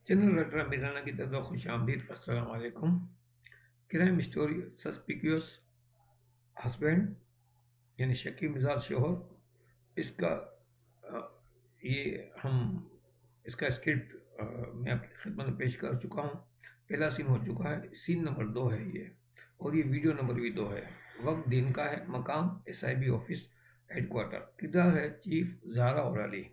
Channel रटरा मिराना की तरफ खुश आमदीद। अस्सलाम वालेकुम। क्राइम स्टोरी सस्पिक्यूस हस्बैंड यानी शकी मिजाज शोहर, इसका ये हम इसका स्क्रिप्ट मैं आपकी खिदमत में पेश कर चुका हूँ। पहला सीन हो चुका है, सीन नंबर 2 है ये, और ये वीडियो नंबर भी 2 है। वक्त दिन का है, मकाम SIB ऑफिस हेडक्वार्टर। किरदार है चीफ ज़ारा और अली।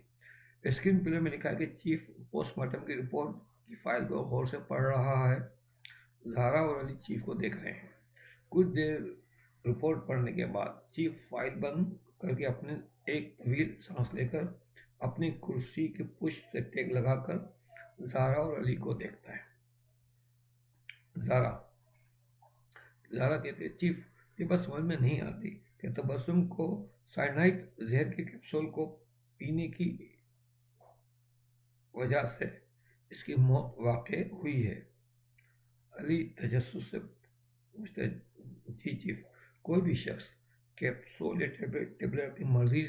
स्क्रीन प्ले में लिखा है कि चीफ पोस्टमार्टम की रिपोर्ट की फाइल को गौर से पढ़ रहा है। ज़ारा और अली चीफ को देख रहे हैं। कुछ देर रिपोर्ट पढ़ने के बाद चीफ फाइल बंद करके अपने एक तवील सांस लेकर अपनी कुर्सी के पुश से टेक लगाकर ज़ारा और अली को देखता है। ज़ारा ज़ारा कहते हैं, चीफ ये बात समझ में नहीं आती कि तबस्सुम को साइनाइड जहर के कैप्सूल को पीने की वजह से इसकी मौत वाक़ हुई है। अली तजस्सुस से पूछते, जी चीफ, कोई भी शख्स कैप्सूल या टेबलेट अपनी मर्जी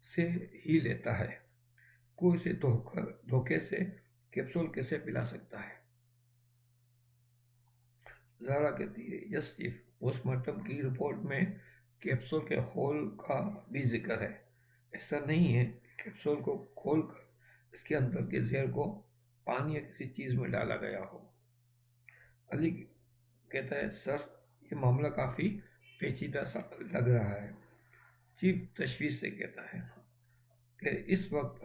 से ही लेता है, कोई उसे धोखे से कैप्सूल कैसे पिला सकता है? ज़ारा कहती है, यस चीफ, पोस्टमार्टम की रिपोर्ट में कैप्सूल के खोल का भी जिक्र है। ऐसा नहीं है कि कैप्सूल को खोल कर इसके अंदर के जहर को पानी या किसी चीज़ में डाला गया हो। अली कहता है, सर ये मामला काफ़ी पेचीदा सा लग रहा है। चीफ तशवीश से कहता है कि इस वक्त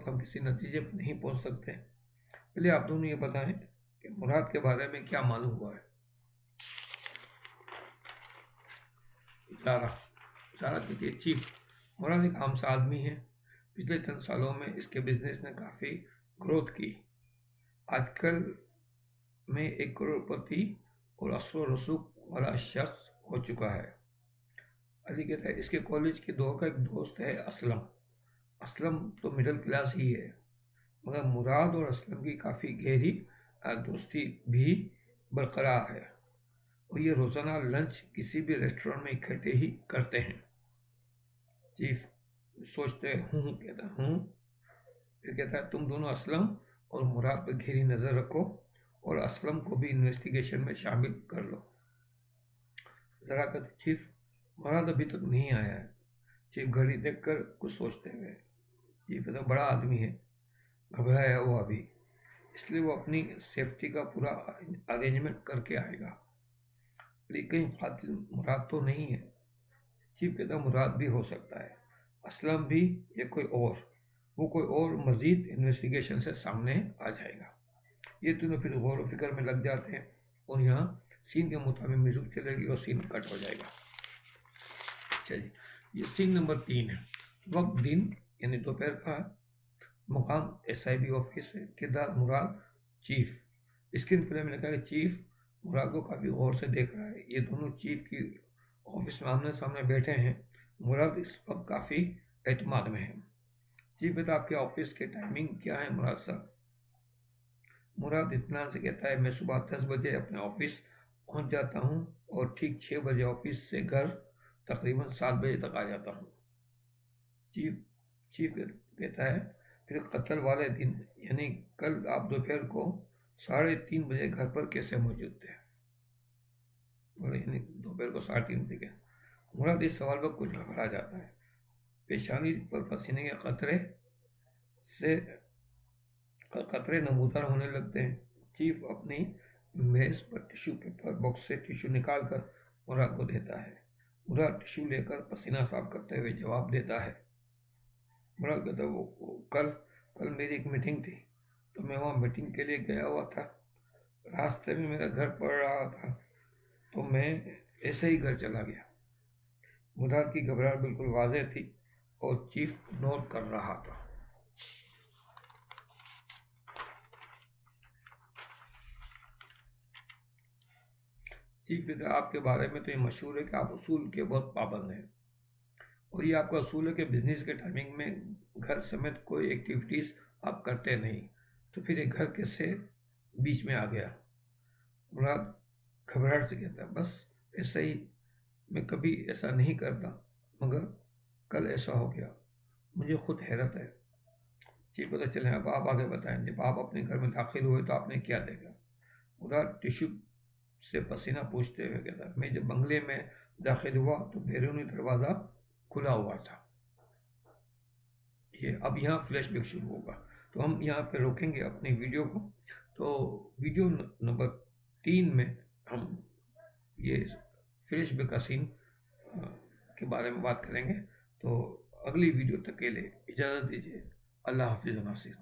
हम किसी नतीजे पर नहीं पहुंच सकते। पहले आप दोनों ये बताएं कि मुराद के बारे में क्या मालूम हुआ है? ज़ारा कहती है, चीफ, मुराद एक आम सा आदमी है। पिछले चंद सालों में इसके बिजनेस ने काफ़ी ग्रोथ की। आजकल में 1 करोड़पति और असलो रसूख वाला शख्स हो चुका है। अली कहता है, इसके कॉलेज के दौर का एक दोस्त है असलम तो मिडिल क्लास ही है, मगर मुराद और असलम की काफ़ी गहरी दोस्ती भी बरकरार है, और ये रोज़ाना लंच किसी भी रेस्टोरेंट में इकट्ठे ही करते हैं। चीफ सोचते कहता हूँ, फिर कहता है, तुम दोनों असलम और मुराद पर गहरी नज़र रखो और असलम को भी इन्वेस्टिगेशन में शामिल कर लो। ज़रा कहते, चीफ, मुराद अभी तक नहीं आया है। चीफ घड़ी देखकर कुछ सोचते हुए, चीफ कहता, बड़ा आदमी है, घबराया हुआ अभी, इसलिए वो अपनी सेफ्टी का पूरा अरेंजमेंट करके आएगा। लेकिन कहीं कातिल मुराद तो नहीं है? चीफ कहता, मुराद भी हो सकता है, असलम भी, या कोई और मजीद इन्वेस्टिगेशन से सामने आ जाएगा। ये तीनों फिर गौर व फिक्र में लग जाते हैं, और यहाँ सीन के मुताबिक म्यूजिक चलेगी और सीन कट हो जाएगा। चलिए, ये सीन नंबर 3 है। वक्त दिन यानी दोपहर का, मकाम SIB ऑफिस है। किरदार मुराद, चीफ। स्क्रीन प्ले में लिखा है कि चीफ मुराद को काफ़ी गौर से देख रहा है। ये दोनों चीफ की ऑफिस में आमने सामने बैठे हैं। मुराद इस वक्त काफ़ी एतमाद में है। चीफ कहता, आपके ऑफिस के टाइमिंग क्या है मुराद साहब? मुराद इत्मीनान से कहता है, मैं सुबह 10 बजे अपने ऑफिस पहुंच जाता हूं और ठीक 6 बजे ऑफिस से घर तकरीबन 7 बजे तक आ जाता हूं। चीफ कहता है, फिर कत्ल वाले दिन यानी कल आप दोपहर को 3:30 बजे घर पर कैसे मौजूद थे? बोले, यानी दोपहर को 3:30 बजे के? मुराद इस सवाल पर कुछ घबरा जाता है। पेशानी पर पसीने के कतरे नमूदार होने लगते हैं। चीफ अपनी मेज पर टिश्यू पेपर बॉक्स से टिश्यू निकालकर मुराद को देता है। मुराद टिश्यू लेकर पसीना साफ करते हुए जवाब देता है। मुराद कहता है, वो कल मेरी एक मीटिंग थी, तो मैं वहाँ मीटिंग के लिए गया हुआ था। रास्ते में मेरा घर पड़ रहा था, तो मैं ऐसे ही घर चला गया। मुराद की घबराहट बिल्कुल वाज़ेह थी और चीफ नोट कर रहा था। चीफ कहता है, आपके बारे में तो ये मशहूर है कि आप उसूल के बहुत पाबंद हैं, और ये आपका असूल है कि बिजनेस के टाइमिंग में घर समेत कोई एक्टिविटीज़ आप करते नहीं, तो फिर ये घर कैसे बीच में आ गया? मुराद घबराहट से कहता है, बस ऐसा ही, मैं कभी ऐसा नहीं करता, मगर कल ऐसा हो गया, मुझे खुद हैरत है। جی پتہ چلے. اب آپ آگے بتائیں. جب آپ اپنے گھر میں داخل ہوئے تو آپ نے کیا دیکھا؟ مراد ٹشو سے پسینہ پوچھتے ہوئے کہتا میں جب بنگلے میں داخل ہوا تو بیرونی دروازہ کھلا ہوا تھا. یہ اب یہاں فلیش بیک شروع ہوگا تو ہم یہاں پہ روکیں گے اپنی ویڈیو کو. تو ویڈیو نمبر 3 میں ہم یہ فلیش بیک کا سین کے بارے میں بات کریں گے. تو اگلی ویڈیو تک کے لیے اجازت دیجیے. اللہ حافظ ناصر.